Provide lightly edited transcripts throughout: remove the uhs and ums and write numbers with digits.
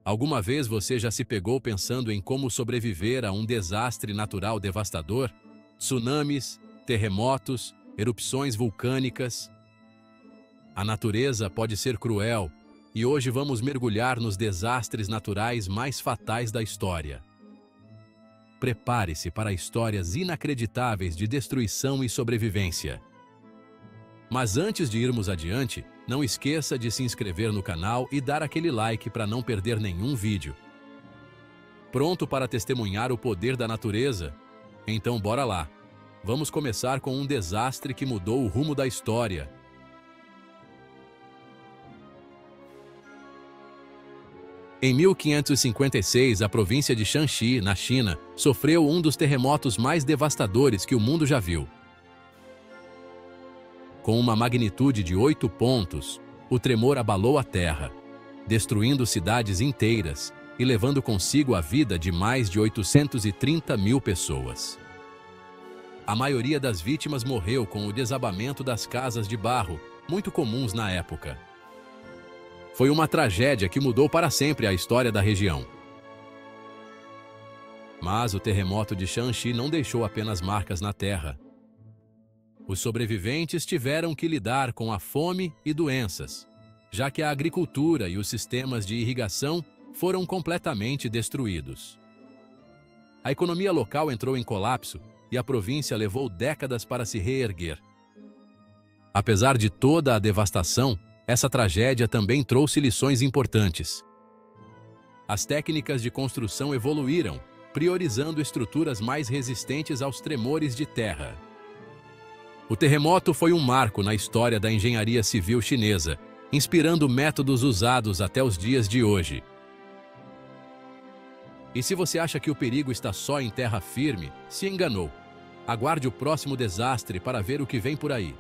Alguma vez você já se pegou pensando em como sobreviver a um desastre natural devastador? Tsunamis, terremotos, erupções vulcânicas. A natureza pode ser cruel, e hoje vamos mergulhar nos desastres naturais mais fatais da história. Prepare-se para histórias inacreditáveis de destruição e sobrevivência. Mas antes de irmos adiante, não esqueça de se inscrever no canal e dar aquele like para não perder nenhum vídeo. Pronto para testemunhar o poder da natureza? Então bora lá! Vamos começar com um desastre que mudou o rumo da história. Em 1556, a província de Shanxi, na China, sofreu um dos terremotos mais devastadores que o mundo já viu. Com uma magnitude de 8 pontos, o tremor abalou a terra, destruindo cidades inteiras e levando consigo a vida de mais de 830 mil pessoas. A maioria das vítimas morreu com o desabamento das casas de barro, muito comuns na época. Foi uma tragédia que mudou para sempre a história da região. Mas o terremoto de Shanxi não deixou apenas marcas na terra. Os sobreviventes tiveram que lidar com a fome e doenças, já que a agricultura e os sistemas de irrigação foram completamente destruídos. A economia local entrou em colapso e a província levou décadas para se reerguer. Apesar de toda a devastação, essa tragédia também trouxe lições importantes. As técnicas de construção evoluíram, priorizando estruturas mais resistentes aos tremores de terra. O terremoto foi um marco na história da engenharia civil chinesa, inspirando métodos usados até os dias de hoje. E se você acha que o perigo está só em terra firme, se enganou. Aguarde o próximo desastre para ver o que vem por aí.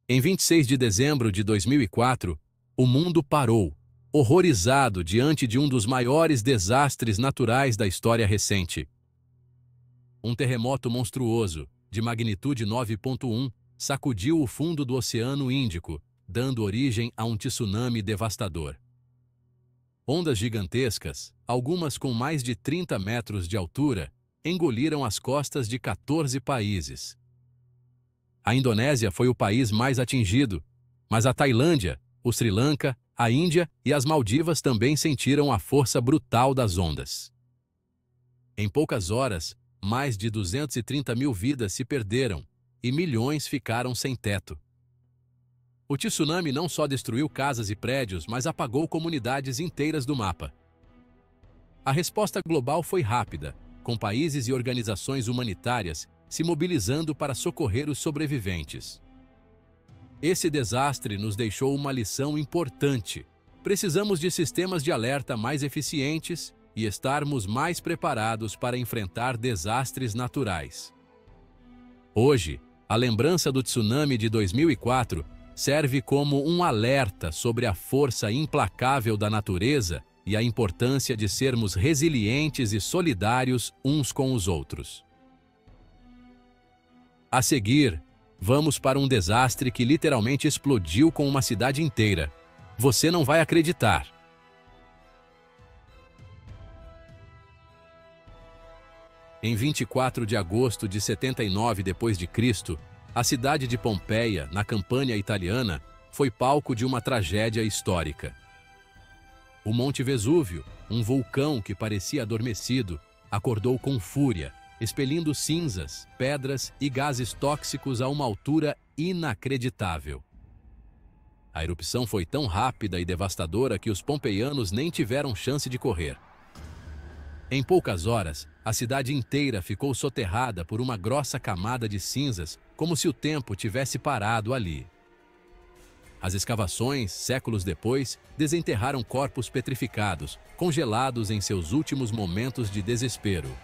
Em 26 de dezembro de 2004, o mundo parou, horrorizado diante de um dos maiores desastres naturais da história recente. Um terremoto monstruoso, de magnitude 9.1, sacudiu o fundo do Oceano Índico, dando origem a um tsunami devastador. Ondas gigantescas, algumas com mais de 30 metros de altura, engoliram as costas de 14 países. A Indonésia foi o país mais atingido, mas a Tailândia, o Sri Lanka, a Índia e as Maldivas também sentiram a força brutal das ondas. Em poucas horas, mais de 230 mil vidas se perderam e milhões ficaram sem teto. O tsunami não só destruiu casas e prédios, mas apagou comunidades inteiras do mapa. A resposta global foi rápida, com países e organizações humanitárias se mobilizando para socorrer os sobreviventes. Esse desastre nos deixou uma lição importante. Precisamos de sistemas de alerta mais eficientes e estarmos mais preparados para enfrentar desastres naturais. Hoje, a lembrança do tsunami de 2004 serve como um alerta sobre a força implacável da natureza e a importância de sermos resilientes e solidários uns com os outros. A seguir, vamos para um desastre que literalmente explodiu com uma cidade inteira. Você não vai acreditar. Em 24 de agosto de 79 d.C., a cidade de Pompeia, na Campânia italiana, foi palco de uma tragédia histórica. O Monte Vesúvio, um vulcão que parecia adormecido, acordou com fúria, expelindo cinzas, pedras e gases tóxicos a uma altura inacreditável. A erupção foi tão rápida e devastadora que os pompeianos nem tiveram chance de correr. Em poucas horas, a cidade inteira ficou soterrada por uma grossa camada de cinzas, como se o tempo tivesse parado ali. As escavações, séculos depois, desenterraram corpos petrificados, congelados em seus últimos momentos de desespero.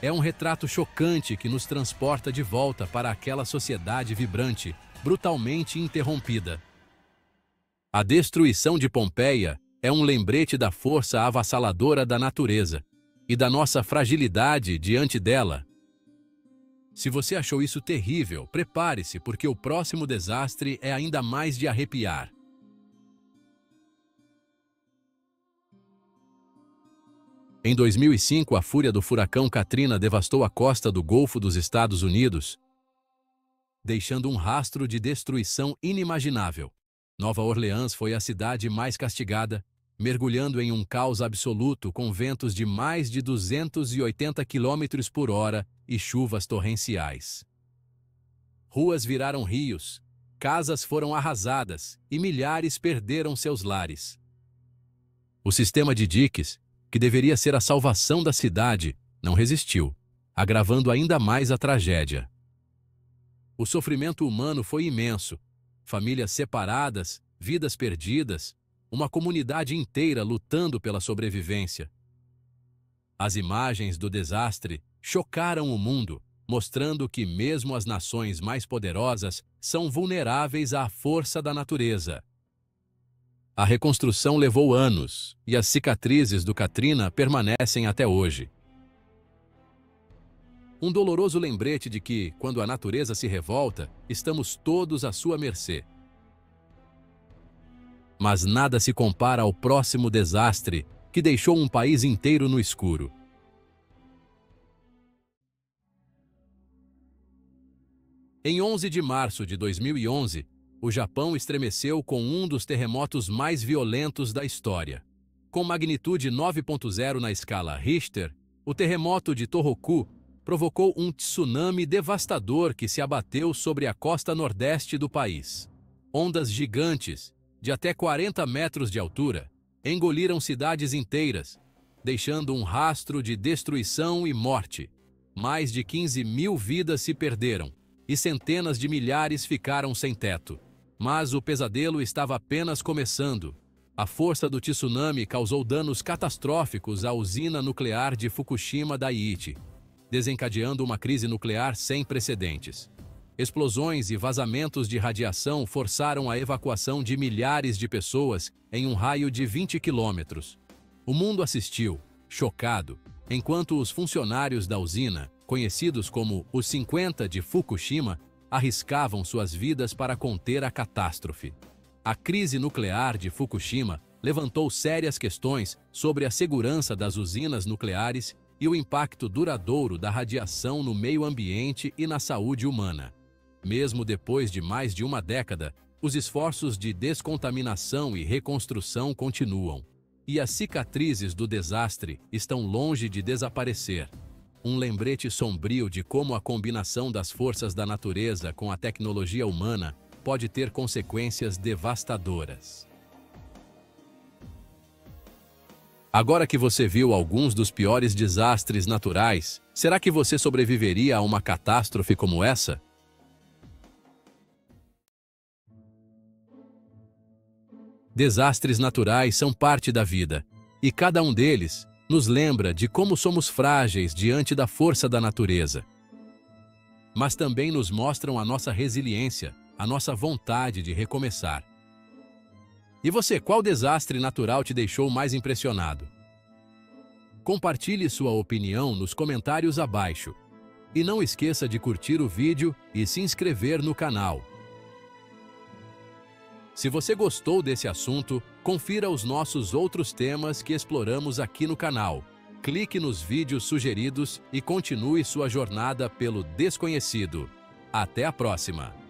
É um retrato chocante que nos transporta de volta para aquela sociedade vibrante, brutalmente interrompida. A destruição de Pompeia é um lembrete da força avassaladora da natureza e da nossa fragilidade diante dela. Se você achou isso terrível, prepare-se, porque o próximo desastre é ainda mais de arrepiar. Em 2005, a fúria do furacão Katrina devastou a costa do Golfo dos Estados Unidos, deixando um rastro de destruição inimaginável. Nova Orleans foi a cidade mais castigada, mergulhando em um caos absoluto com ventos de mais de 280 km por hora e chuvas torrenciais. Ruas viraram rios, casas foram arrasadas e milhares perderam seus lares. O sistema de diques, que deveria ser a salvação da cidade, não resistiu, agravando ainda mais a tragédia. O sofrimento humano foi imenso. Famílias separadas, vidas perdidas, uma comunidade inteira lutando pela sobrevivência. As imagens do desastre chocaram o mundo, mostrando que mesmo as nações mais poderosas são vulneráveis à força da natureza. A reconstrução levou anos, e as cicatrizes do Katrina permanecem até hoje. Um doloroso lembrete de que, quando a natureza se revolta, estamos todos à sua mercê. Mas nada se compara ao próximo desastre que deixou um país inteiro no escuro. Em 11 de março de 2011, o Japão estremeceu com um dos terremotos mais violentos da história. Com magnitude 9.0 na escala Richter, o terremoto de Tohoku provocou um tsunami devastador que se abateu sobre a costa nordeste do país. Ondas gigantes, de até 40 metros de altura, engoliram cidades inteiras, deixando um rastro de destruição e morte. Mais de 15 mil vidas se perderam e centenas de milhares ficaram sem teto. Mas o pesadelo estava apenas começando. A força do tsunami causou danos catastróficos à usina nuclear de Fukushima Daiichi, desencadeando uma crise nuclear sem precedentes. Explosões e vazamentos de radiação forçaram a evacuação de milhares de pessoas em um raio de 20 quilômetros. O mundo assistiu, chocado, enquanto os funcionários da usina, conhecidos como os 50 de Fukushima, arriscavam suas vidas para conter a catástrofe. A crise nuclear de Fukushima levantou sérias questões sobre a segurança das usinas nucleares e o impacto duradouro da radiação no meio ambiente e na saúde humana. Mesmo depois de mais de uma década, os esforços de descontaminação e reconstrução continuam. E as cicatrizes do desastre estão longe de desaparecer. Um lembrete sombrio de como a combinação das forças da natureza com a tecnologia humana pode ter consequências devastadoras. Agora que você viu alguns dos piores desastres naturais, será que você sobreviveria a uma catástrofe como essa? Desastres naturais são parte da vida, e cada um deles nos lembra de como somos frágeis diante da força da natureza. Mas também nos mostram a nossa resiliência, a nossa vontade de recomeçar. E você, qual desastre natural te deixou mais impressionado? Compartilhe sua opinião nos comentários abaixo. E não esqueça de curtir o vídeo e se inscrever no canal. Se você gostou desse assunto, confira os nossos outros temas que exploramos aqui no canal. Clique nos vídeos sugeridos e continue sua jornada pelo desconhecido. Até a próxima!